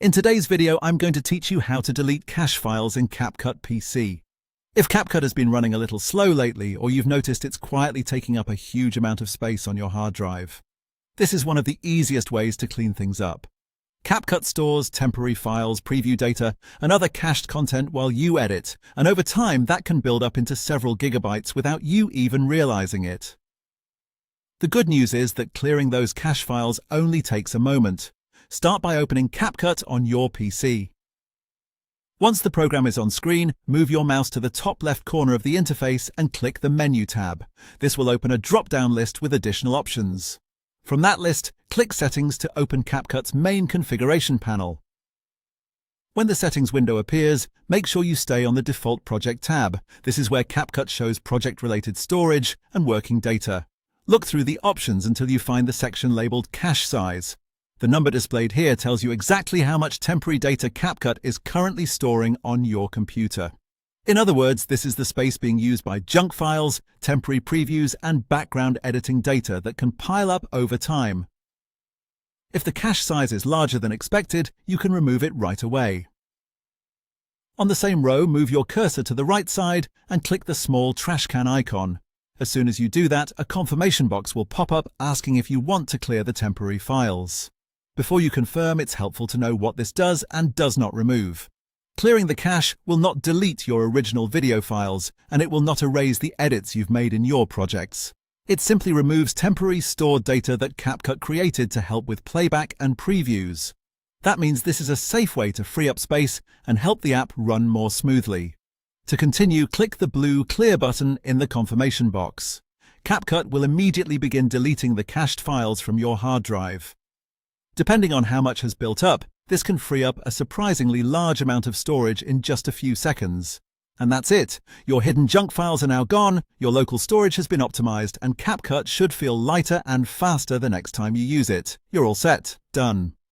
In today's video, I'm going to teach you how to delete cache files in CapCut PC. If CapCut has been running a little slow lately, or you've noticed it's quietly taking up a huge amount of space on your hard drive, this is one of the easiest ways to clean things up. CapCut stores temporary files, preview data, and other cached content while you edit, and over time that can build up into several gigabytes without you even realizing it. The good news is that clearing those cache files only takes a moment. Start by opening CapCut on your PC. Once the program is on screen, move your mouse to the top left corner of the interface and click the Menu tab. This will open a drop-down list with additional options. From that list, click Settings to open CapCut's main configuration panel. When the Settings window appears, make sure you stay on the Default Project tab. This is where CapCut shows project-related storage and working data. Look through the options until you find the section labeled Cache Size. The number displayed here tells you exactly how much temporary data CapCut is currently storing on your computer. In other words, this is the space being used by junk files, temporary previews, and background editing data that can pile up over time. If the cache size is larger than expected, you can remove it right away. On the same row, move your cursor to the right side and click the small trash can icon. As soon as you do that, a confirmation box will pop up asking if you want to clear the temporary files. Before you confirm, it's helpful to know what this does and does not remove. Clearing the cache will not delete your original video files, and it will not erase the edits you've made in your projects. It simply removes temporary stored data that CapCut created to help with playback and previews. That means this is a safe way to free up space and help the app run more smoothly. To continue, click the blue Clear button in the confirmation box. CapCut will immediately begin deleting the cached files from your hard drive. Depending on how much has built up, this can free up a surprisingly large amount of storage in just a few seconds. And that's it. Your hidden junk files are now gone, your local storage has been optimized, and CapCut should feel lighter and faster the next time you use it. You're all set. Done.